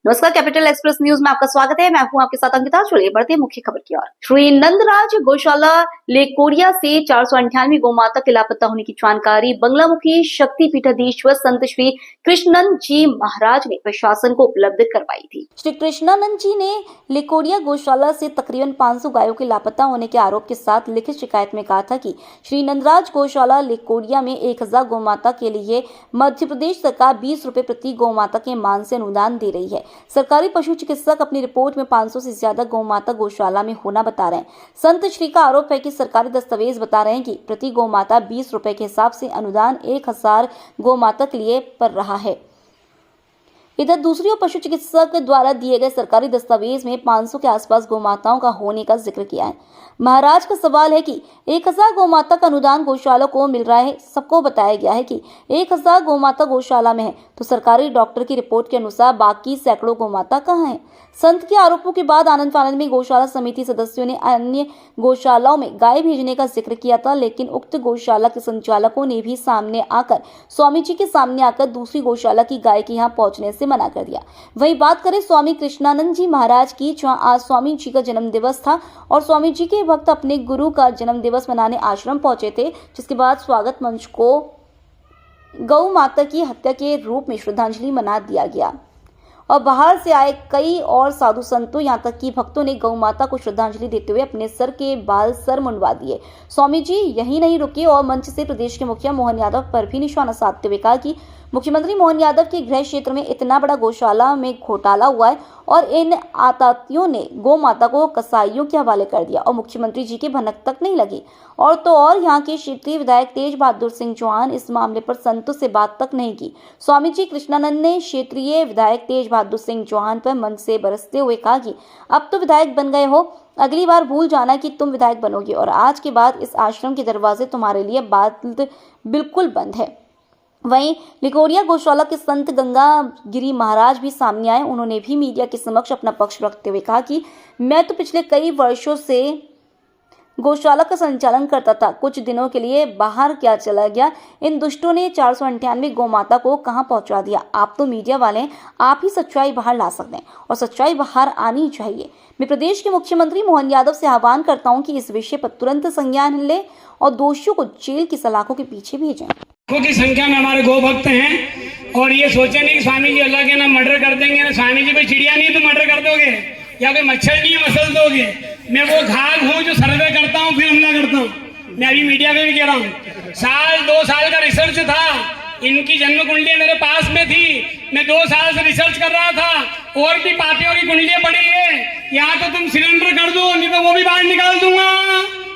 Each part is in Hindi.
नमस्कार, कैपिटल एक्सप्रेस न्यूज में आपका स्वागत है। मैं हूं आपके साथ अंकिता। चलिए बढ़ते हैं मुख्य खबर की ओर। श्री नंदराज गौशाला लेकोड़िया से 498 गौमाता के लापता होने की जानकारी बंगलामुखी शक्ति पीठाधीश्वर संत श्री कृष्णानंद जी महाराज ने प्रशासन को उपलब्ध करवाई थी। श्री कृष्णानंद जी ने लेकोड़िया गौशाला से तकरीबन 500 गायों के लापता होने के आरोप के साथ लिखित शिकायत में कहा था कि श्री नंदराज गौशाला लेकोड़िया में 1000 गौमाता के लिए मध्य प्रदेश सरकार 20 रुपए प्रति गौमाता के मान से अनुदान दे रही है। सरकारी पशु चिकित्सक अपनी रिपोर्ट में 500 से ज्यादा गौमाता गौशाला में होना बता रहे हैं। संत श्री का आरोप है कि सरकारी दस्तावेज बता रहे हैं कि प्रति गौमाता 20 रुपए के हिसाब से अनुदान 1000 गौमाता के लिए पड़ रहा है। इधर दूसरी ओर पशु चिकित्सक द्वारा दिए गए सरकारी दस्तावेज में 500 के आसपास गौमाताओं का होने का जिक्र किया है। महाराज का सवाल है कि 1000 गौमाता का अनुदान गौशाला को मिल रहा है। सबको बताया गया है कि 1000 गौमाता गौशाला में है, तो सरकारी डॉक्टर की रिपोर्ट के अनुसार बाकी सैकड़ों गौमाता कहाँ हैं? संत के आरोपों के बाद आनंद फानंद में गौशाला समिति सदस्यों ने अन्य गौशालाओं में गाय भेजने का जिक्र किया था, लेकिन उक्त गौशाला के संचालकों ने भी सामने आकर स्वामी जी के सामने आकर दूसरी गौशाला की गाय के यहाँ पहुंचने से मना कर दिया। वही बात करें स्वामी कृष्णानंद जी महाराज की, जहां आज स्वामी जी का जन्म दिवस था और स्वामी जी के भक्त अपने गुरु का जन्म दिवस मनाने आश्रम पहुंचे थे, जिसके बाद स्वागत मंच को गौ माता की हत्या के रूप में श्रद्धांजलि मना दिया गया और बाहर से आए कई और साधु संतों यहां तक कि भक्तों ने गौ माता को श्रद्धांजलि देते हुए अपने सर के बाल सर मुंडवा दिए। स्वामी जी यही नहीं रुके और मंच से प्रदेश के मुखिया मोहन यादव पर भी निशाना साधते हुए कहा कि मुख्यमंत्री मोहन यादव के गृह क्षेत्र में इतना बड़ा गौशाला में घोटाला हुआ है और इन आततियों ने गौ माता को कसाईयों के हवाले कर दिया और मुख्यमंत्री जी की भनक तक नहीं लगी। और तो और यहाँ के क्षेत्रीय विधायक तेज बहादुर सिंह चौहान इस मामले पर संतों से बात तक नहीं की। स्वामी जी कृष्णानंद ने क्षेत्रीय विधायक तेज बहादुर सिंह चौहान पर मंच से बरसते हुए कहा कि अब तो विधायक बन गए हो, अगली बार भूल जाना कि तुम विधायक बनोगे और आज के बाद इस आश्रम के दरवाजे तुम्हारे लिए बात बिल्कुल बंद है। वहीं लिकोड़िया गौशाला के संत गंगा गिरी महाराज भी सामने आए। उन्होंने भी मीडिया के समक्ष अपना पक्ष रखते हुए कहा कि मैं तो पिछले कई वर्षों से गौशाला का संचालन करता था, कुछ दिनों के लिए बाहर क्या चला गया। इन दुष्टों ने 498 गौमाता को कहां पहुंचा दिया। आप तो मीडिया वाले, आप ही सच्चाई बाहर ला सकते हैं और सच्चाई बाहर आनी चाहिए। मैं प्रदेश के मुख्यमंत्री मोहन यादव से आह्वान करता हूं कि इस विषय पर तुरंत संज्ञान ले और दोषियों को जेल की सलाखों के पीछे भेजें। की संख्या में हमारे गौ भक्त हैं और ये सोचे नहीं कि स्वामी जी अल्लाह के नाम मर्डर कर देंगे ना। स्वामी जी कोई चिड़िया नहीं है तो मर्डर कर दोगे, या कोई मच्छर नहीं है मसल दोगे। मैं वो घाघ हूँ जो सर्वे करता हूँ फिर हमला करता हूँ। मैं अभी मीडिया में भी कह रहा हूँ, 2 साल का रिसर्च था, इनकी जन्म कुंडलियां मेरे पास में थी। मैं 2 साल से रिसर्च कर रहा था और भी पापियों की कुंडलियां पड़ी है। यहाँ तो तुम सिलेंडर कर दो, नहीं तो वो भी बाहर निकाल दूंगा।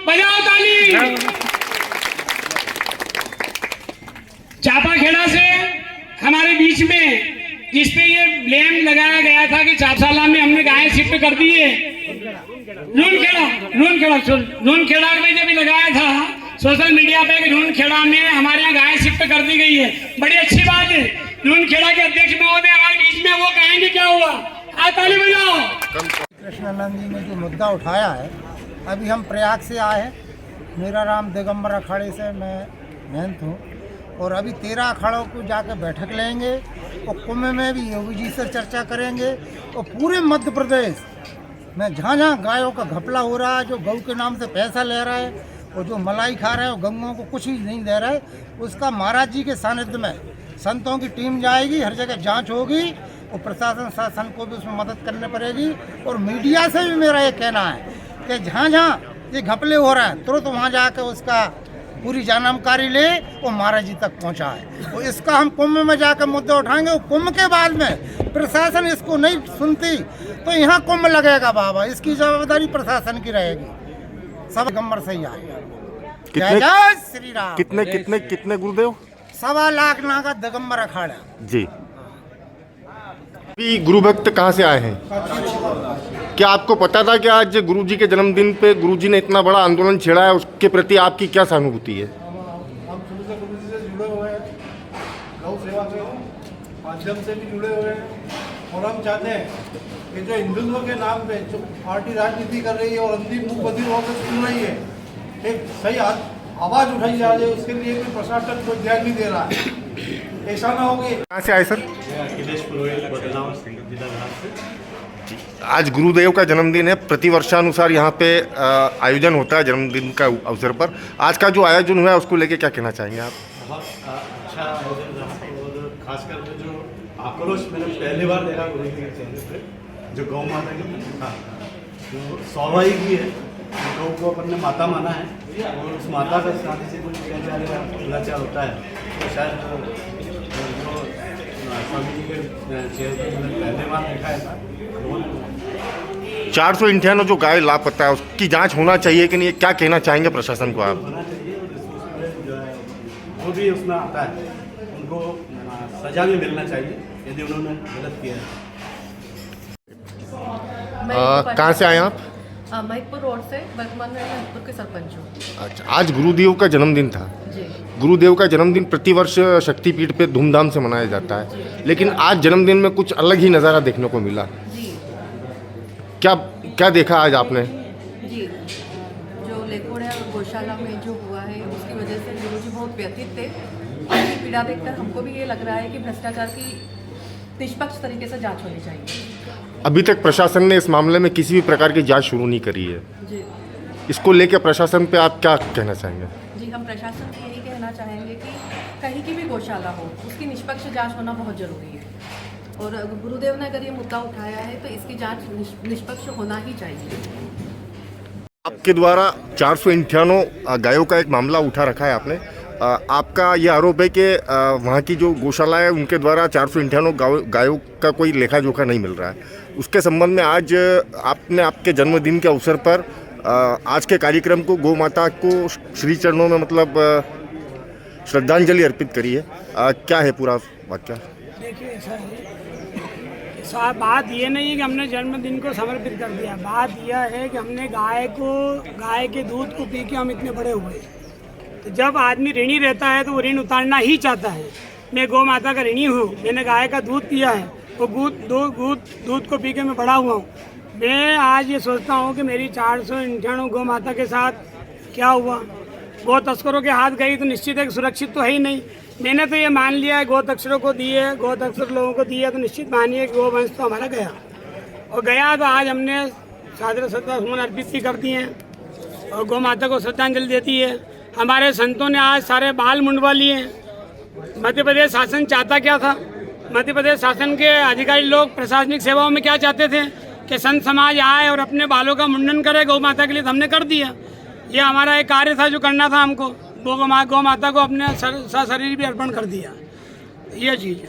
बजाओ ताली। चापाखेड़ा से हमारे बीच में जिसपे ये ब्लेम लगाया गया था कि चापसाला में हमने गायें शिफ्ट कर दी है, रूनखेड़ा में जब लगाया था सोशल मीडिया पे कि रूनखेड़ा में हमारे यहाँ गायें शिफ्ट कर दी गई है, बड़ी अच्छी बात है। रूनखेड़ा के अध्यक्ष महोदय हमारे बीच में, वो कहेंगे क्या हुआ। ताली बजाओ। कृष्णानंद जी ने जो मुद्दा उठाया है, अभी हम प्रयाग से आए हैं। मेरा राम दिगंबर अखाड़े से मैं महंत हूँ और अभी 13 अखाड़ों को जाकर बैठक लेंगे और कुंभ में भी योगी जी से चर्चा करेंगे और पूरे मध्य प्रदेश में जहाँ जहाँ गायों का घपला हो रहा है, जो गौ के नाम से पैसा ले रहा है और जो मलाई खा रहा है और गंगों को कुछ ही नहीं दे रहा है, उसका महाराज जी के सानिध्य में संतों की टीम जाएगी, हर जगह जांच होगी और प्रशासन शासन को भी उसमें मदद करनी पड़ेगी। और मीडिया से भी मेरा ये कहना है कि जहाँ जहाँ ये घपले हो रहे हैं तुरंत वहाँ जाकर उसका पूरी जानकारी ले और महाराज जी तक पहुँचाए। और इसका हम कुंभ में जाकर मुद्दा उठाएंगे और कुंभ के बाद में प्रशासन इसको नहीं सुनती तो यहाँ कुंभ लगेगा बाबा, इसकी जवाबदारी प्रशासन की रहेगी। सब दिगंबर से ही आएगा। जय जय श्री राम। कितने गुरुदेव? 1.25 लाख नागा दिगंबर अखाड़ा जी। अभी गुरु भक्त कहाँ से आए हैं? क्या आपको पता था कि आज गुरु जी के जन्मदिन पे गुरु जी ने इतना बड़ा आंदोलन छेड़ा है, उसके प्रति आपकी क्या सहानुभूति है? हम शुरू से गुरु जी से जुड़े हुए हैं, गौ सेवा के माध्यम से भी जुड़े हुए हैं और हम चाहते हैं कि जो हिंदुत्व के नाम पे जो पार्टी राजनीति कर रही है और अंतिम मुख बधिर होकर सुन रही है, एक सही आवाज़ उठाई जा रही है, उसके लिए भी प्रशासन कोई ध्यान नहीं दे रहा है। ऐसा ना हो कि कहाँ से आए सर? अखिलेश पुरोहित बदलाव जिला से। आज गुरुदेव का जन्मदिन है, प्रतिवर्षानुसार यहाँ पे आयोजन होता है जन्मदिन का अवसर पर। आज का जो आयोजन हुआ है उसको लेके क्या कहना चाहेंगे आप? बहुत अच्छा आयोजन रहा और खासकर जो आक्रोश मैंने पहली बार देखा गुरु जी के चेहरे पे, जो गौ माता की था, जो स्वाभाविक भी है, गौ को अपन ने माता माना है और उस माता का शादी से कुछ अत्याचार होता है, तो शायद जो स्वामी जी के चेहरे पर मैंने पहली बार देखा है। 458 जो गाय लापता है उसकी जांच होना चाहिए कि नहीं, क्या कहना चाहेंगे प्रशासन को आप? होना चाहिए, जो भी उसमें आता है उनको सजा भी मिलना चाहिए यदि उन्होंने गलत किया है। कहाँ से आए आप? महिदपुर रोड से, वर्तमान में महिदपुर के सरपंच हूँ। अच्छा, आज गुरुदेव का जन्मदिन था। जी गुरुदेव का जन्मदिन प्रतिवर्ष शक्तिपीठ पे धूमधाम से मनाया जाता है, लेकिन आज जन्मदिन में कुछ अलग ही नज़ारा देखने को मिला। जी क्या क्या देखा आज आपने? जी जो लेकोड़िया गौशाला में जो हुआ है उसकी वजह से गुरुजी बहुत व्यथित थे। उनकी पीड़ा देखकर हमको भी ये लग रहा है कि भ्रष्टाचार की निष्पक्ष तरीके से जांच होनी चाहिए। अभी तक प्रशासन ने इस मामले में किसी भी प्रकार की जांच शुरू नहीं करी है। जी इसको लेकर प्रशासन पे आप क्या कहना चाहेंगे? जी हम प्रशासन से यही कहना चाहेंगे कि कहीं की भी गौशाला हो उसकी निष्पक्ष जांच होना बहुत ज़रूरी है, और गुरुदेव ने अगर ये मुद्दा उठाया है तो इसकी जांच निष्पक्ष होना ही चाहिए। आपके द्वारा 458 गायों का एक मामला उठा रखा है आपने। आपका ये आरोप है कि वहाँ की जो गौशाला है उनके द्वारा 458 गायों का कोई लेखा जोखा नहीं मिल रहा है। उसके संबंध में आज आपने आपके जन्मदिन के अवसर पर आज के कार्यक्रम को गौ माता को श्री चरणों में मतलब श्रद्धांजलि अर्पित करी है। क्या है पूरा वाक्य? देखिए ऐसा है, साहब बात ये नहीं है कि हमने जन्मदिन को समर्पित कर दिया। बात यह है कि हमने गाय के दूध को पी के हम इतने बड़े हुए। तो जब आदमी ऋणी रहता है तो वो ऋण उतारना ही चाहता है। मैं गौ माता का ऋणी हूँ, मैंने गाय का दूध पिया है, वो दूध को पी के मैं बड़ा हुआ हूँ। मैं आज ये सोचता हूँ कि मेरी 458 गौ माता के साथ क्या हुआ। गौ तस्करों के हाथ गई तो निश्चित है कि सुरक्षित तो है ही नहीं। मैंने तो ये मान लिया है गौ तस्करों को दी है, गौ तस्कर लोगों को दी है, तो निश्चित मानिए कि गौ वंश तो हमारा गया और गया। तो आज हमने सादर श्रद्धासुमन अर्पित भी करती हैं और गौ माता को श्रद्धांजलि देती है। हमारे संतों ने आज सारे बाल मुंडवा लिए। मध्य प्रदेश शासन चाहता क्या था? मध्य प्रदेश शासन के अधिकारी लोग प्रशासनिक सेवाओं में क्या चाहते थे कि संत समाज आए और अपने बालों का मुंडन करे गौ माता के लिए। तो हमने कर दिया। ये हमारा एक कार्य था जो करना था हमको। गौ माता को अपने शरीर भी अर्पण कर दिया। ये चीज़ है।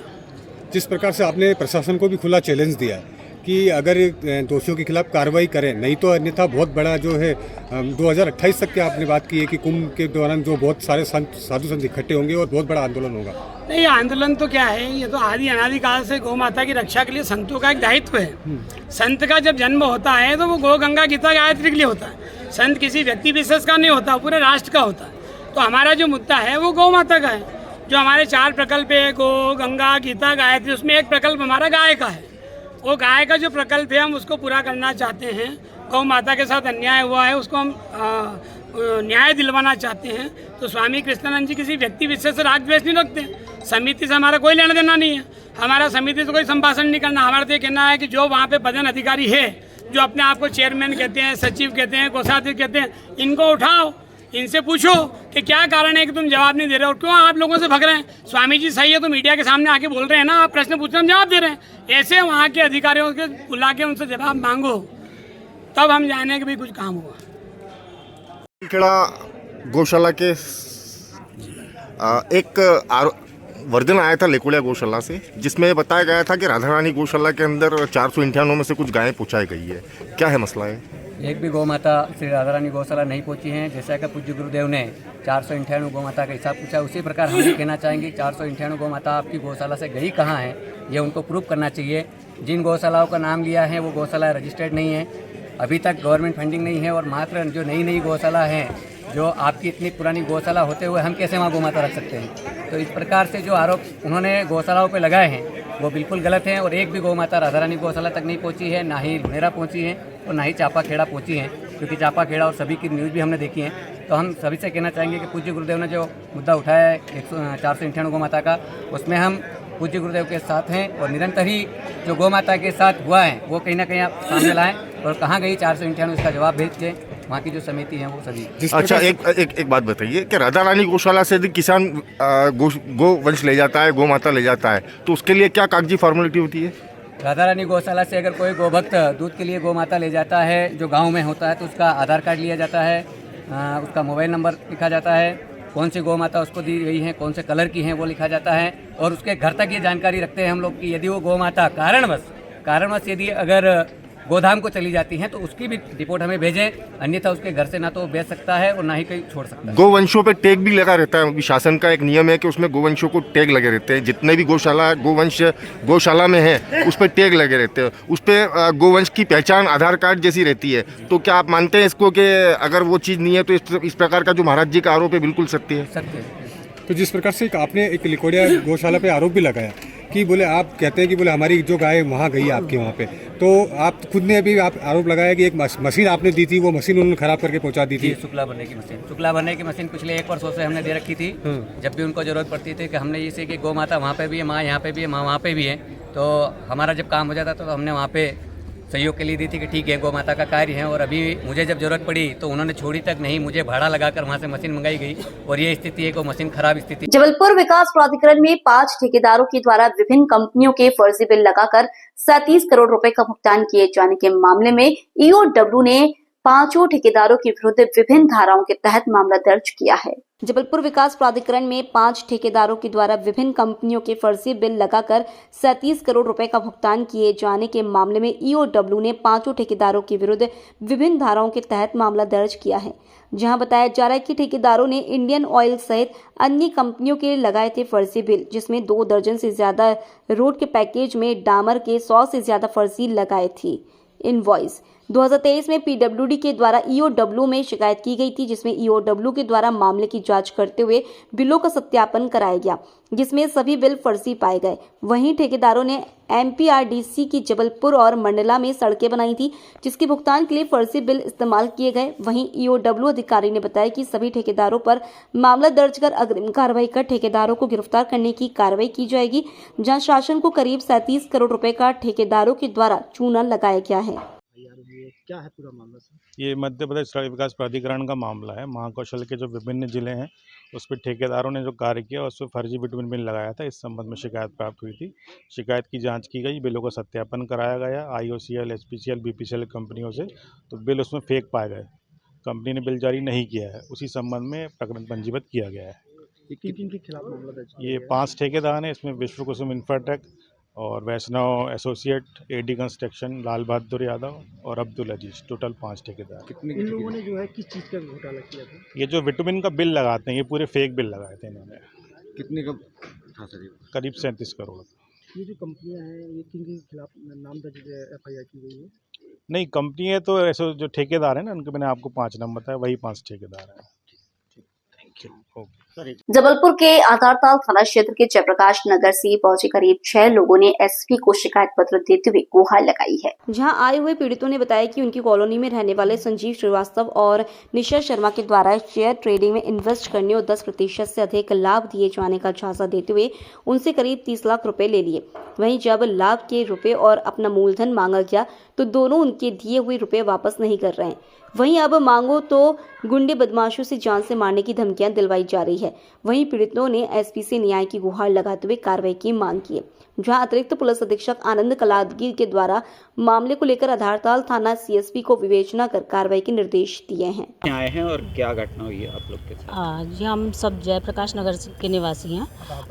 जिस प्रकार से आपने प्रशासन को भी खुला चैलेंज दिया कि अगर दोषियों के खिलाफ कार्रवाई करें, नहीं तो अन्यथा बहुत बड़ा जो है 2028 तक की आपने बात की है कि कुंभ के दौरान जो बहुत सारे साधु संत इकट्ठे होंगे और बहुत बड़ा आंदोलन होगा। नहीं, आंदोलन तो क्या है, ये तो आदि अनादि काल से गौ माता की रक्षा के लिए संतों का एक दायित्व है। संत का जब जन्म होता है तो वो गौ गंगा गीता गायत्री के लिए होता है। संत किसी व्यक्ति विशेष का नहीं होता, पूरे राष्ट्र का होता है। तो हमारा जो मुद्दा है वो गौ माता का है। जो हमारे 4 प्रकल्प है, गौ गंगा गीता गायत्री, उसमें एक प्रकल्प हमारा गाय का है। वो गाय का जो प्रकल्प है हम उसको पूरा करना चाहते हैं। गौ माता के साथ अन्याय हुआ है, उसको हम न्याय दिलवाना चाहते हैं। तो स्वामी कृष्णानंद जी किसी व्यक्ति विशेष से राग द्वेष नहीं रखते। समिति से हमारा कोई लेना देना नहीं है। हमारा समिति से कोई संभाषण नहीं करना। हमारा तो ये कहना है कि जो वहाँ पे पदन अधिकारी है, जो अपने आप को चेयरमैन कहते हैं, सचिव कहते हैं, कोषाध्यक्ष कहते हैं, इनको उठाओ, इनसे पूछो कि क्या कारण है कि तुम जवाब नहीं दे रहे हो, क्यों आप लोगों से भग रहे हैं। स्वामी जी सही है तो मीडिया के सामने आके बोल रहे हैं ना, आप प्रश्न पूछ रहे हैं, हम जवाब दे रहे हैं। ऐसे वहाँ के अधिकारियों के बुला के उनसे जवाब मांगो, तब हम जाने कि भाई कुछ काम हुआ। खेड़ा गौशाला के एक वर्जन आया था लेकोड़िया गौशाला से, जिसमें बताया गया था कि राधा रानी गौशाला के अंदर 458 में से कुछ गायें पहुँचाई गई है। क्या है मसला है? एक भी गौ माता श्री राधा रानी गौशाला नहीं पहुंची हैं। जैसा कि पूज्य गुरुदेव ने 458 गौ माता का हिसाब पूछा, उसी प्रकार हम भी कहना चाहेंगे 458 गौ माता आपकी गौशाला से गई कहाँ है, ये उनको प्रूव करना चाहिए। जिन गौशालाओं का नाम लिया है वो गौशाला रजिस्टर्ड नहीं है, अभी तक गवर्नमेंट फंडिंग नहीं है, और मात्र जो नई गौशाला हैं, जो आपकी इतनी पुरानी गौशाला होते हुए हम कैसे वहाँ गौ माता रख सकते हैं। तो इस प्रकार से जो आरोप उन्होंने गौशालाओं पर लगाए हैं वो बिल्कुल गलत हैं। और एक भी गौ माता राधा रानी गौशाला तक नहीं पहुंची है, ना ही लुनेरा पहुंची है और ना ही चापा खेड़ा पहुंची है, क्योंकि चापा खेड़ा और सभी की न्यूज़ भी हमने देखी है। तो हम सभी से कहना चाहेंगे कि पूज्य गुरुदेव ने जो मुद्दा उठाया है 498 गौ माता का, उसमें हम पूज्य गुरुदेव के साथ हैं और निरंतर ही जो गौ माता के साथ हुआ है वो कहीं ना कहीं आप सामने लाएं और कहाँ गई 498 उसका जवाब भेज दें वहाँ की जो समिति है वो सभी। अच्छा, एक बात बताइए कि राधा रानी गौशाला से यदि किसान गो वंश ले जाता है, गौ माता ले जाता है, तो उसके लिए क्या कागजी फॉर्मेलिटी होती है? राधा रानी गौशाला से अगर कोई गोभक्त दूध के लिए गौ माता ले जाता है जो गांव में होता है तो उसका आधार कार्ड लिया जाता है, उसका मोबाइल नंबर लिखा जाता है, कौन सी गौ माता उसको दी गई है, कौन से कलर की है वो लिखा जाता है और उसके घर तक ये जानकारी रखते हैं हम लोग कि यदि वो गौ माता कारणवश यदि अगर गोधाम को चली जाती हैं तो उसकी भी रिपोर्ट हमें भेजें, अन्यथा उसके घर से ना तो बेच सकता है और ना ही कहीं छोड़ सकता है। गोवंशों पे टैग भी लगा रहता है, शासन का एक नियम है कि उसमें गोवंशों को टैग लगे रहते हैं, जितने भी गोवंश गौशाला में है उस पर टैग लगे रहते हैं, उस पर गोवंश की पहचान आधार कार्ड जैसी रहती है। तो क्या आप मानते हैं इसको कि अगर वो चीज़ नहीं है तो इस प्रकार का जो महाराज जी का आरोप है बिल्कुल सत्य है? सत्य है। तो जिस प्रकार से आपने एक लिकोड़िया गौशाला पे आरोप भी लगाया कि बोले आप कहते हैं कि बोले हमारी जो गाय वहाँ गई आपके वहाँ पे, तो आप खुद ने अभी आप आरोप लगाया कि एक मशीन आपने दी थी, वो मशीन उन्होंने खराब करके पहुँचा दी थी। शुक्ला भरने की मशीन पिछले 1 वर्षों से हमने दे रखी थी। जब भी उनको जरूरत पड़ती थी कि हमने इसे कि गौ माता वहाँ पे भी है, माँ यहाँ पे भी है, माँ वहाँ पे भी है, तो हमारा जब काम हो जाता तो हमने वहाँ पे सहयोग के लिए दी थी कि ठीक है गौ माता का कार्य है। और अभी मुझे जब जरूरत पड़ी तो उन्होंने छोड़ी तक नहीं, मुझे भाड़ा लगाकर वहाँ से मशीन मंगाई गई और ये स्थिति है कि मशीन खराब स्थिति। जबलपुर विकास प्राधिकरण में 5 ठेकेदारों के द्वारा विभिन्न कंपनियों के फर्जी बिल लगाकर 37 करोड़ रुपए का भुगतान किए जाने के मामले में ईओडब्ल्यू ने 5 ठेकेदारों के विरुद्ध विभिन्न धाराओं के तहत मामला दर्ज किया है। जबलपुर विकास प्राधिकरण में 5 ठेकेदारों के द्वारा विभिन्न कंपनियों के फर्जी बिल लगाकर 37 करोड़ रुपए का भुगतान किए जाने के मामले में ईओडब्ल्यू ने 5 ठेकेदारों के विरुद्ध विभिन्न धाराओं के तहत मामला दर्ज किया है, जहां बताया जा रहा है कि ठेकेदारों ने इंडियन ऑयल सहित अन्य कंपनियों के लगाए थे फर्जी बिल, जिसमें 2 दर्जन से ज्यादा रोड के पैकेज में डामर के 100 से ज्यादा फर्जी लगाए थे। इनवॉइस 2023 में पीडब्ल्यूडी के द्वारा ईओडब्ल्यू में शिकायत की गई थी, जिसमें ईओडब्ल्यू के द्वारा मामले की जांच करते हुए बिलों का सत्यापन कराया गया, जिसमें सभी बिल फर्जी पाए गए। वहीं ठेकेदारों ने एमपीआरडीसी की जबलपुर और मंडला में सड़कें बनाई थी, जिसके भुगतान के लिए फर्जी बिल इस्तेमाल किए गए। वहीं ईओडब्ल्यू अधिकारी ने बताया कि सभी ठेकेदारों पर मामला दर्ज कर अग्रिम कार्रवाई कर ठेकेदारों को गिरफ्तार करने की कार्रवाई की जाएगी, जहां शासन को करीब 37 करोड़ रुपए का ठेकेदारों के द्वारा चूना लगाया गया है। क्या है पूरा मामला सर? ये मध्य प्रदेश सड़क विकास प्राधिकरण का मामला है। महाकौशल के जो विभिन्न जिले हैं उस पर ठेकेदारों ने जो कार्य किया उस पर फर्जी बिटवीन बिल लगाया था। इस संबंध में शिकायत प्राप्त हुई थी। शिकायत की जांच की गई, बिलों का सत्यापन कराया गया आईओसीएल, एसपीसीएल, बीपीसीएल कंपनियों से, तो बिल उसमें फेक पाए गए। कंपनी ने बिल जारी नहीं किया है, उसी संबंध में प्रकरण पंजीबद्ध किया गया है। किन के खिलाफ मामला दर्ज? ये 5 ठेकेदार हैं, इसमें विश्व कुसुम इंफ्राटेक और वैष्णव associate, AD construction, Lal Bahadur Yadav और अब्दुल अजीज, टोटल 5 ठेकेदार। इन लोगों ने जो है किस चीज़ का घोटाला किया था? ये जो विटामिन का बिल लगाते हैं ये पूरे फेक बिल लगाए थे इन्होंने। कितने का था सर? करीब 37 करोड़। ये जो कंपनियां हैं ये किन के खिलाफ नाम दर्ज एफआईआर की गई है? नहीं, कंपनी है तो ऐसे जो ठेकेदार है ना उनके मैंने आपको 5 नाम बताया, वही 5 ठेकेदार हैं। जबलपुर के आधारताल थाना क्षेत्र के जयप्रकाश नगर से पहुंचे करीब 6 लोगों ने एसपी को शिकायत पत्र देते हुए गुहार लगाई है, जहां आए हुए पीड़ितों ने बताया कि उनकी कॉलोनी में रहने वाले संजीव श्रीवास्तव और निशा शर्मा के द्वारा शेयर ट्रेडिंग में इन्वेस्ट करने और 10% से अधिक लाभ दिए जाने का झांसा देते हुए उनसे करीब 30 लाख रुपए ले लिए। वहीं जब लाभ के रुपए और अपना मूलधन मांगा गया तो दोनों उनके दिए हुए रुपए वापस नहीं कर रहे हैं। वहीं अब मांगो तो गुंडे बदमाशों से जान से मारने की धमकियां दिलवाई जा रही है। वहीं पीड़ितों ने एसपी से न्याय की गुहार लगाते हुए कार्रवाई की मांग की है, जहां अतिरिक्त पुलिस अधीक्षक आनंद कलादगी के द्वारा मामले को लेकर आधारताल थाना सीएसपी को विवेचना कर कार्रवाई के निर्देश दिए हैं। आए हैं और क्या घटना हुई है आप लोग के साथ? जी, हम सब जयप्रकाश नगर के निवासी हैं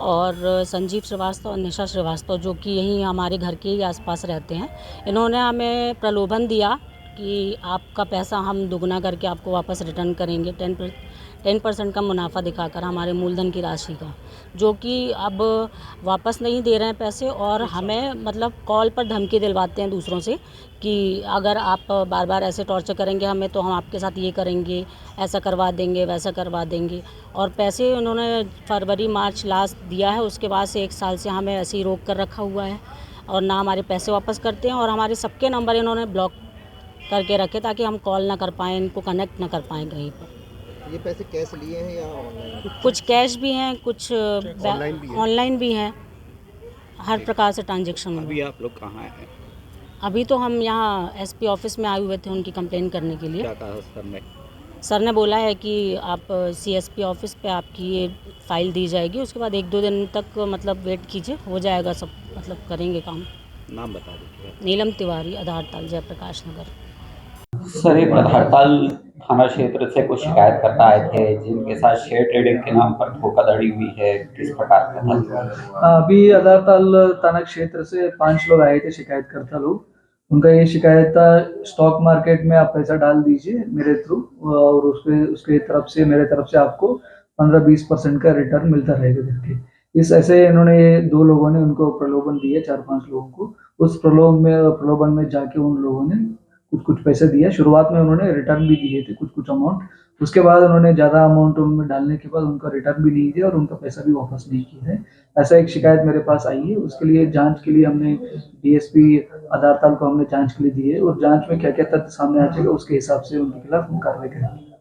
और संजीव श्रीवास्तव और निशा श्रीवास्तव जो कि यहीं हमारे घर के ही आसपास रहते हैं, इन्होंने हमें प्रलोभन दिया कि आपका पैसा हम दुगना करके आपको वापस रिटर्न करेंगे, 10% का मुनाफा दिखाकर हमारे मूलधन की राशि का, जो कि अब वापस नहीं दे रहे हैं पैसे और हमें मतलब कॉल पर धमकी दिलवाते हैं दूसरों से कि अगर आप बार बार ऐसे टॉर्चर करेंगे हमें तो हम आपके साथ ये करेंगे, ऐसा करवा देंगे, वैसा करवा देंगे। और पैसे उन्होंने फरवरी मार्च लास्ट दिया है, उसके बाद से 1 साल से हमें ऐसे ही रोक कर रखा हुआ है और ना हमारे पैसे वापस करते हैं और हमारे सबके नंबर इन्होंने ब्लॉक करके रखे ताकि हम कॉल ना कर पाएँ, इनको कनेक्ट ना कर पाएँ कहीं पर। ये पैसे कैश लिए हैं या ऑनलाइन? कुछ कैश भी हैं, कुछ ऑनलाइन भी है। ऑनलाइन भी हैं, हर प्रकार से ट्रांजेक्शन अभी हुआ। आप लोग कहाँ हैं? अभी तो हम यहाँ एसपी ऑफिस में आए हुए थे उनकी कंप्लेन करने के लिए। क्या कहा सर ने? सर ने बोला है कि आप सीएसपी ऑफिस पे आपकी ये फाइल दी जाएगी, उसके बाद 1-2 दिन तक मतलब वेट कीजिए, हो जाएगा सब, मतलब करेंगे काम। नाम बता दीजिए। नीलम तिवारी, आधारताल, जयप्रकाश नगर। सर एक हड़ताल थाना क्षेत्र से कुछ शिकायतकर्ता आए थे जिनके साथ शेयर ट्रेडिंग के नाम पर धोखाधड़ी हुई है, किस प्रकार का था? अभी आधारताल थाना क्षेत्र से 5 लोग आए थे शिकायतकर्ता लोग। उनका ये शिकायत था, स्टॉक मार्केट में आप पैसा डाल दीजिए मेरे थ्रू और उसके तरफ से मेरे तरफ से आपको 15-20% का रिटर्न मिलता रहेगा करके। इस ऐसे इन्होंने 2 लोगों ने उनको प्रलोभन दिए, 4-5 लोगों को। उस प्रलोभन में जाके उन लोगों ने कुछ पैसे दिया। शुरुआत में उन्होंने रिटर्न भी दिए थे कुछ अमाउंट। उसके बाद उन्होंने ज़्यादा अमाउंट उनमें डालने के बाद उनका रिटर्न भी नहीं दिया और उनका पैसा भी वापस नहीं किया है। ऐसा एक शिकायत मेरे पास आई है। उसके लिए जांच के लिए हमने डीएसपी आधारताल को हमने जांच के लिए दी है और जांच में क्या क्या तथ्य सामने आ जाएगा उसके हिसाब से उनके खिलाफ हम कार्रवाई करेंगे।